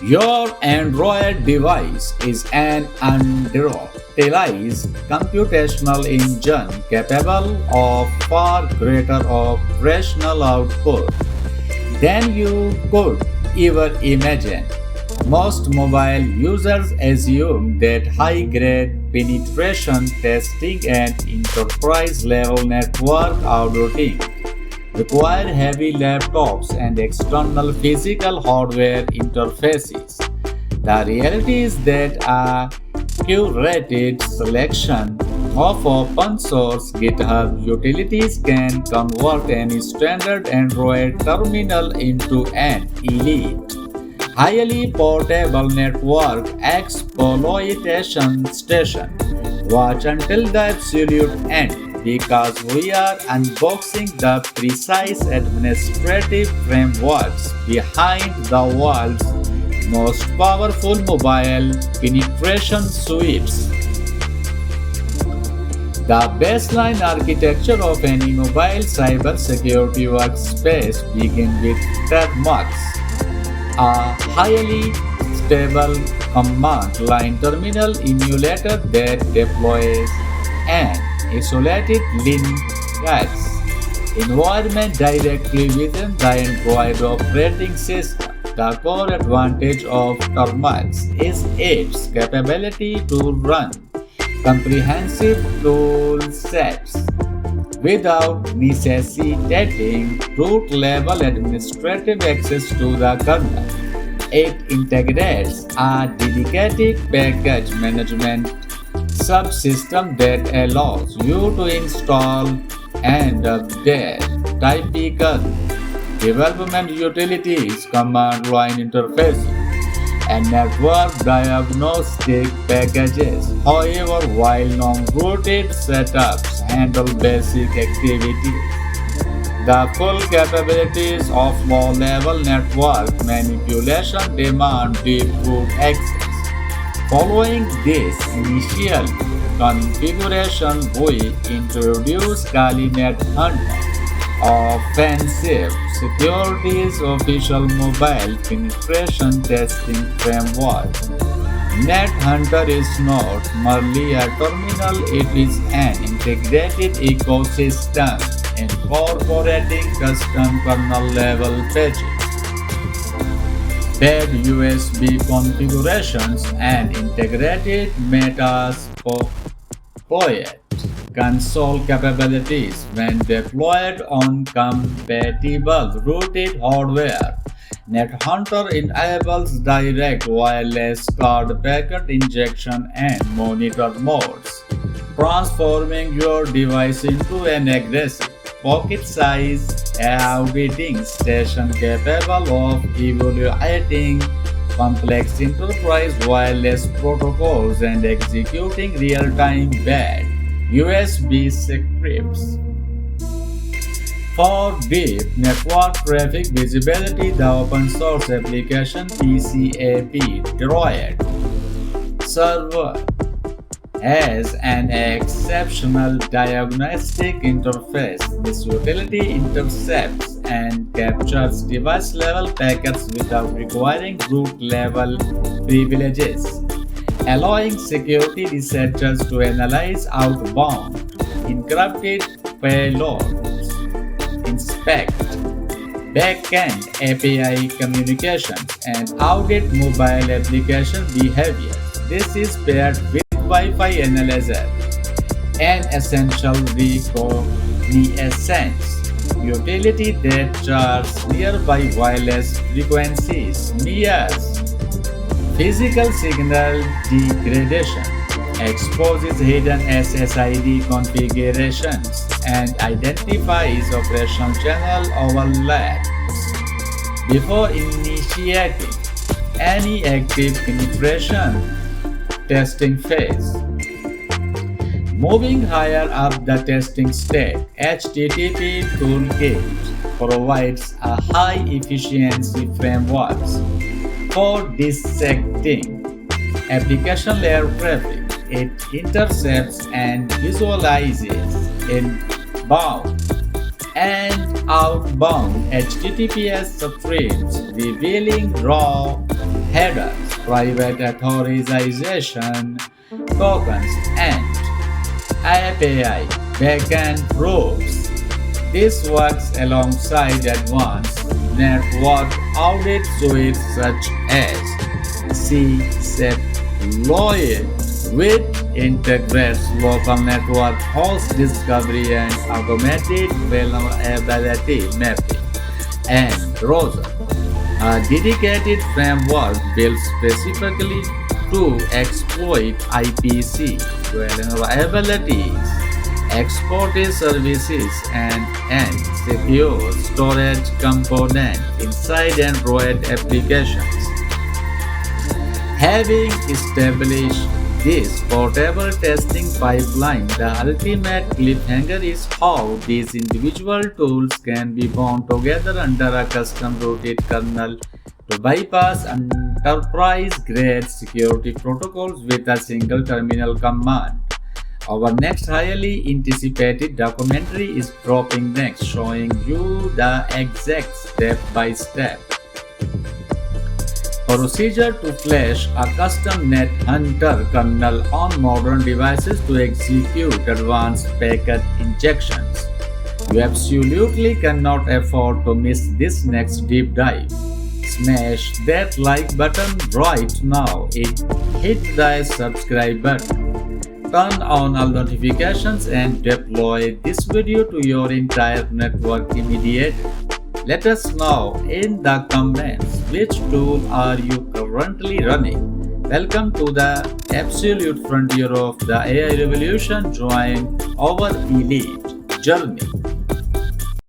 Your Android device is an underutilized computational engine capable of far greater operational output than you could ever imagine. Most mobile users assume that high-grade penetration testing and enterprise-level network auditing require heavy laptops and external physical hardware interfaces. The reality is that a curated selection of open source GitHub utilities can convert any standard Android terminal into an elite, highly portable network exploitation station. Watch until the absolute end because we are unboxing the precise administrative frameworks behind the world's most powerful mobile penetration suites. The baseline architecture of any mobile cybersecurity workspace begins with Termux, a highly stable command line terminal emulator that deploys an isolated Linux environment directly within the Android operating system. The core advantage of Termux is its capability to run comprehensive tool sets without necessitating root-level administrative access to the kernel. It integrates a dedicated package management subsystem that allows you to install and update typical development utilities, command line interfaces, and network diagnostic packages. However, while non-rooted setups handle basic activities, the full capabilities of low-level network manipulation demand deep root access. Following this initial configuration, we introduce Kalinet Hunter, offensive security's official mobile penetration testing framework. Net Hunter is not merely a terminal, it is an integrated ecosystem incorporating custom kernel level patches, paired USB configurations, and integrated Metasploit console capabilities when deployed on compatible rooted hardware. NetHunter enables direct wireless card packet injection and monitor modes, transforming your device into an aggressive, pocket-sized auditing station capable of evaluating complex enterprise wireless protocols and executing real-time bad USB scripts. For deep network traffic visibility, the open source application PCAP Droid server has an exceptional diagnostic interface. This utility intercepts and captures device-level packets without requiring root-level privileges, allowing security researchers to analyze outbound encrypted payloads, inspect backend API communications, and audit mobile application behavior. This is paired with Wi-Fi analyzer, an essential reconnaissance utility that charts nearby wireless frequencies, measures physical signal degradation, exposes hidden SSID configurations, and identifies operational channel overlaps before initiating any active penetration testing phase. Moving higher up the testing stack, HTTP Toolkit provides a high-efficiency framework for dissecting application layer traffic. It intercepts and visualizes inbound and outbound HTTPS streams, revealing raw headers, private authorization tokens, and API backend proofs. This works alongside advanced network audit suites such as CSEP Lloyd, which integrates local network host discovery and automated vulnerability mapping, and browser, a dedicated framework built specifically to exploit IPC vulnerabilities, export services, and secure storage components inside Android applications. Having established this portable testing pipeline, the ultimate cliffhanger is how these individual tools can be bound together under a custom-rooted kernel to bypass enterprise-grade security protocols with a single terminal command. Our next highly anticipated documentary is dropping next, showing you the exact step-by-step procedure to flash a custom net hunter kernel on modern devices to execute advanced packet injections. You absolutely cannot afford to miss this next deep dive. Smash that like button right now and hit the subscribe button. Turn on all notifications and deploy this video to your entire network immediately. Let us know in the comments which tool are you currently running. Welcome to the absolute frontier of the AI revolution. Join our elite journey.